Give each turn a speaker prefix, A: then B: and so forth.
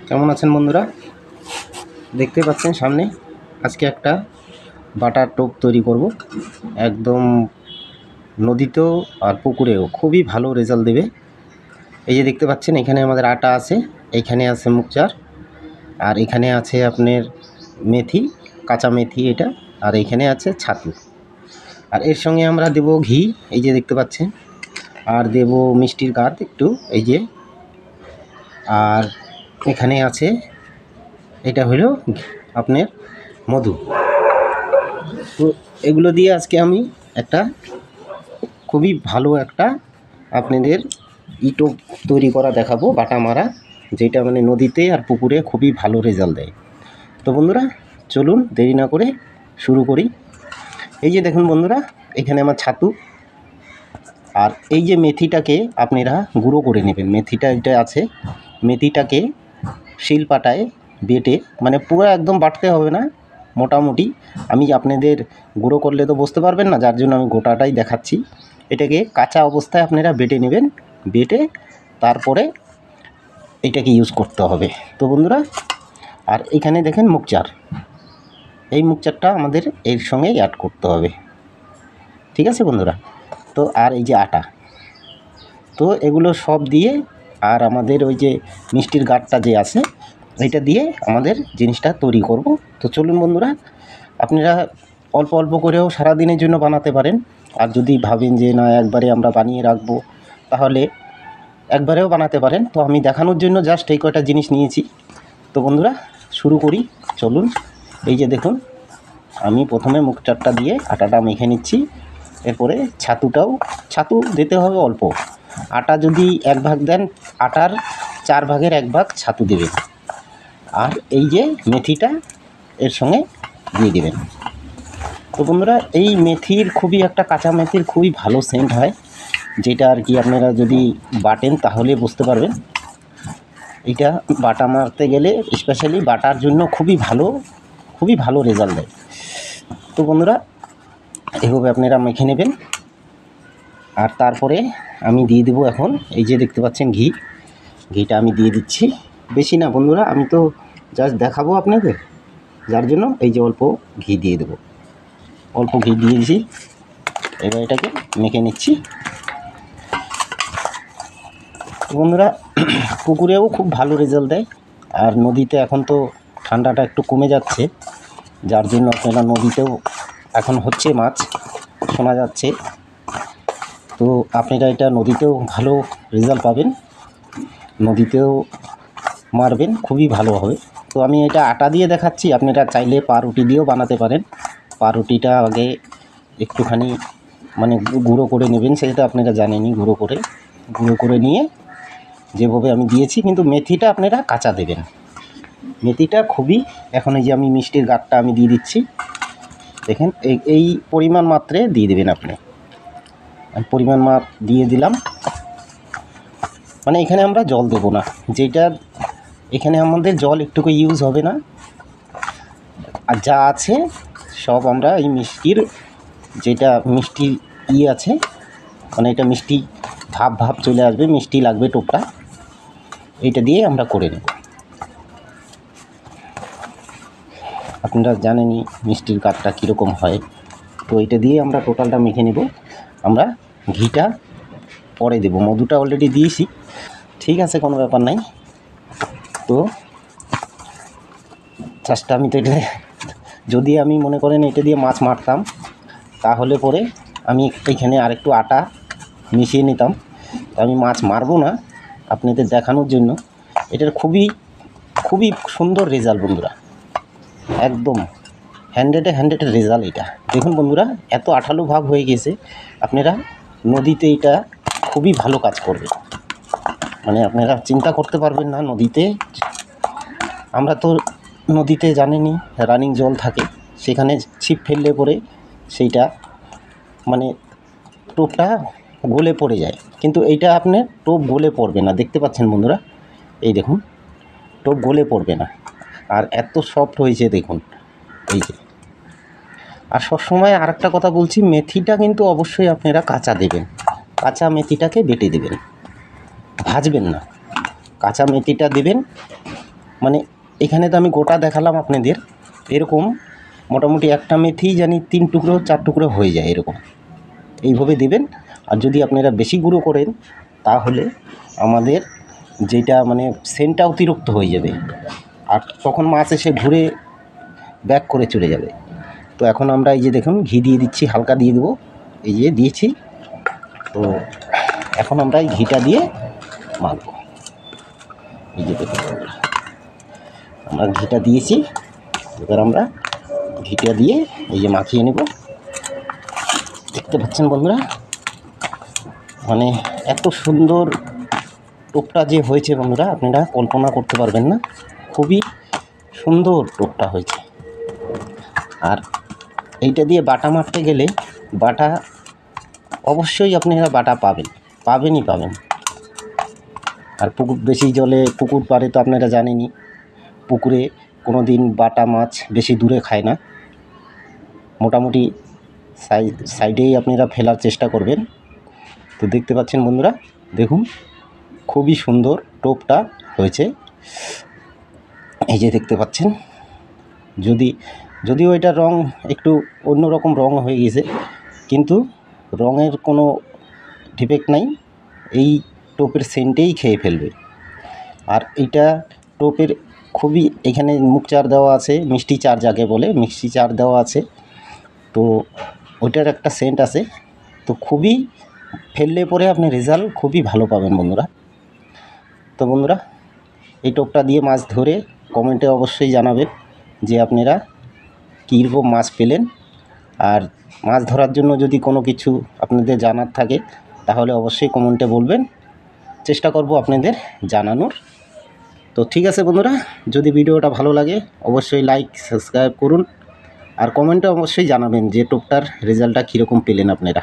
A: কেমন আছেন বন্ধুরা? দেখতে পাচ্ছেন সামনে আজকে একটা বাটার টোপ তৈরি করব। একদম নদীতেও আর পুকুরেও খুবই ভালো রেজাল্ট দেবে। এই যে দেখতে পাচ্ছেন এখানে আমাদের আটা আছে, এখানে আছে মুগচার, আর এখানে আছে আপনার মেথি, কাঁচা মেথি এটা, আর এখানে আছে ছাতু। আর এর সঙ্গে আমরা দেব ঘি, এই যে দেখতে পাচ্ছেন, আর দেব মিষ্টির গাদ একটু, এই যে, আর এখানে আছে এটা হলো আপনার মধু। তো এগুলো দিয়ে আজকে আমি একটা খুবই ভালো একটা আপনাদের ইটো তৈরি করা দেখাবো, বাটা মারা, যেটা মানে নদীতে আর পুকুরে খুবই ভালো রেজাল্ট দেয়। তো বন্ধুরা চলুন দেরি না করে শুরু করি। এই যে দেখুন বন্ধুরা, এখানে আমার ছাতু, আর এই যে মেথিটাকে আপনারা গুঁড়ো করে নেবেন। মেথিটা এটা আছে, মেথিটাকে শিলপাটায় বেটে, মানে পুরো একদম বাটতে হবে না, মোটামুটি। আমি আপনাদের গুঁড়ো করলে তো বুঝতে পারবেন না, যার জন্য আমি গোটাটাই দেখাচ্ছি। এটাকে কাঁচা অবস্থায় আপনারা বেটে নেবেন, বেটে তারপরে এটাকে ইউজ করতে হবে। তো বন্ধুরা, আর এখানে দেখেন মুগচার, এই মুগচারটা আমাদের এর সঙ্গে অ্যাড করতে হবে, ঠিক আছে বন্ধুরা? তো আর এই যে আটা, তো এগুলো সব দিয়ে, আর আমাদের ওই যে মিষ্টির গাঁটটা যে আছে, এটা দিয়ে আমাদের জিনিসটা তৈরি করব। তো চলুন বন্ধুরা, আপনারা অল্প অল্প করেও সারা দিনের জন্য বানাতে পারেন। আর যদি ভাবেন যে না একবারে আমরা বানিয়ে রাখবো, তাহলে একবারেও বানাতে পারেন। তো আমি দেখানোর জন্য জাস্ট এই কয়টা জিনিস নিয়েছি। তো বন্ধুরা শুরু করি, চলুন। এই যে দেখুন, আমি প্রথমে মুগচারটা দিয়ে আটাটা মেখে নিচ্ছি। এরপরে ছাতু দিতে হবে অল্প। আটা যদি 1 ভাগ দেন, আটার 4 ভাগের 1 ভাগ ছাতু দেবেন। আর এই যে মেথিটা এর সঙ্গে দিয়ে দেবেন। তো বন্ধুরা, এই মেথির খুবই একটা, কাঁচা মেথির খুবই ভালো সেন্ট হয়, যেটা আর কি আপনারা যদি বাটেন তাহলে বুঝতে পারবেন। এটা বাটা মারতে গেলে, স্পেশালি বাটার জন্য খুবই ভালো রেজাল্ট দেয়। তো বন্ধুরা এভাবে আপনারা মেখে নেবেন। আর তারপরে আমি দিয়ে দেবো এখন, এই যে দেখতে পাচ্ছেন ঘিটা আমি দিয়ে দিচ্ছি। বেশি না বন্ধুরা, আমি তো জাস্ট দেখাবো আপনাদের, যার জন্য এই যে অল্প ঘি দিয়ে দেবো, অল্প ঘি দিয়েছি। এবার এটাকে মেখে নিচ্ছি। বন্ধুরা পুকুরেও খুব ভালো রেজাল্ট দেয়, আর নদীতে এখন তো ঠান্ডাটা একটু কমে যাচ্ছে, যার জন্য আপনারা নদীতেও এখন হচ্ছে মাছ, শোনা যাচ্ছে। তো আপনারা এটা নদীতেও ভালো রেজাল্ট পাবেন, নদীতেও মারবেন, খুবই ভালো হবে। তো আমি এটা আটা দিয়ে দেখাচ্ছি, আপনারা চাইলে পাউরুটি দিয়েও বানাতে পারেন। পাউরুটিটা আগে একটুখানি মানে গুঁড়ো করে নেবেন, সেটা আপনারা জানেনই, গুঁড়ো করে নিয়ে যেভাবে আমি দিয়েছি। কিন্তু মেথিটা আপনারা কাঁচা দেবেন, মেথিটা খুবই। এখন এই যে আমি মিষ্টির গাঁটটা আমি দিয়ে দিচ্ছি, দেখেন এই পরিমাণ মাত্রে দিয়ে দেবেন আপনি। পরিমাণ মাপ দিয়ে দিলাম, মানে এখানে আমরা জল দেবো না, যেটা এখানে আমাদের জল একটুকু ইউজ হবে না। আর যা আছে সব আমরা এই মিষ্টির, যেটা মিষ্টি আছে, মানে এটা মিষ্টি ভাব চলে আসবে, মিষ্টি লাগবে টোপটা, এইটা দিয়ে আমরা করে নেব। আপনারা জানেনই মিষ্টির গাঁটটা কীরকম হয়। তো এটা দিয়ে আমরা টোটালটা মেখে নেব। আমরা ঘিটা পরে দেব, মধুটা অলরেডি দিয়েছি, ঠিক আছে, কোনো ব্যাপার নাই। তো জাস্ট আমি তো এটা, যদি আমি মনে করেন এটা দিয়ে মাছ মারতাম, তাহলে পরে আমি এইখানে আরেকটু আটা মিশিয়ে নিতাম। আমি মাছ মারবো না, আপনাদের দেখানোর জন্য। এটার খুবই সুন্দর রেজাল্ট বন্ধুরা, একদম 100-এ রেজাল্ট এটা। দেখুন বন্ধুরা, এত আঠালো ভাব হয়ে গেছে, আপনারা নদীতে এটা খুবই ভালো কাজ করবে। মানে আপনারা চিন্তা করতে পারবেন না, নদীতে, আমরা তো নদীতে জানেনই রানিং জল থাকে, সেখানে ছিপ ফেললে পরে সেইটা মানে টোপটা গলে পড়ে যায়। কিন্তু এইটা আপনার টোপ গলে পড়বে না, দেখতে পাচ্ছেন বন্ধুরা, এই দেখুন টোপ গলে পড়বে না, আর এত সফট হয়েছে দেখুন, এই যে। আর সবসময় আর একটা কথা বলছি, মেথিটা কিন্তু অবশ্যই আপনারা কাঁচা দেবেন, কাঁচা মেথিটাকে বেটে দেবেন, ভাজবেন না, কাঁচা মেথিটা দেবেন। মানে এখানে তো আমি গোটা দেখালাম আপনাদের, এরকম মোটামুটি একটা মেথি জানি 3 টুকরো 4 টুকরো হয়ে যায় এরকম, এইভাবে দেবেন। আর যদি আপনারা বেশি গুঁড়ো করেন তাহলে আমাদের যেটা মানে সেন্টটা অতিরিক্ত হয়ে যাবে, আর তখন মাছ এসে ঘুরে ব্যাক করে চলে যাবে। তো এখন আমরা এই যে দেখুন ঘি দিয়ে দিচ্ছি, হালকা দিয়ে দেবো, এই যে দিয়েছি। তো এখন আমরা এই ঘিটা দিয়ে মাখবো। এই যে দেখুন আমরা ঘিটা দিয়েছি, এবার আমরা ঘিটা দিয়ে এই যে মাখিয়ে নেব। দেখতে পাচ্ছেন বন্ধুরা, মানে এত সুন্দর টোপটা যে হয়েছে বন্ধুরা, আপনারা কল্পনা করতে পারবেন না, খুবই সুন্দর টোপটা হয়েছে। আর এইটা দিয়ে বাটা মারতে গেলে বাটা অবশ্যই আপনারা বাটা পাবেনই। আর পুকুর বেশি জলে, পুকুর পাড়ে তো আপনারা জানেনই, পুকুরে কোনো দিন বাটা মাছ বেশি দূরে খায় না, মোটামুটি সাইডেই আপনারা ফেলার চেষ্টা করবেন। তো দেখতে পাচ্ছেন বন্ধুরা, দেখুন খুবই সুন্দর টোপটা হয়েছে। এই যে দেখতে পাচ্ছেন, যদিও এটা রং একটু অন্যরকম রং হয়ে গেছে, কিন্তু রঙের কোনো ডিফেক্ট নাই, এই টোপের সেন্টেই খেয়ে ফেলবে। আর এইটা টোপের খুবই, এখানে মুখ চার দেওয়া আছে, মিষ্টি চার যাকে বলে, মিষ্টি চার দেওয়া আছে, তো ওইটার একটা সেন্ট আছে। তো খুবই ফেললে পরে আপনি রেজাল্ট খুবই ভালো পাবেন বন্ধুরা। তো বন্ধুরা, এই টোপটা দিয়ে মাছ ধরে কমেন্টে অবশ্যই জানাবেন যে আপনারা কীরকম মাছ পেলেন। আর মাছ ধরার জন্য যদি কোনো কিছু আপনাদের জানার থাকে তাহলে অবশ্যই কমেন্টে বলবেন, চেষ্টা করব আপনাদের জানানোর। তো ঠিক আছে বন্ধুরা, যদি ভিডিওটা ভালো লাগে অবশ্যই লাইক সাবস্ক্রাইব করুন, আর কমেন্টে অবশ্যই জানাবেন যে টোপটার রেজাল্টটা কীরকম পেলেন আপনারা।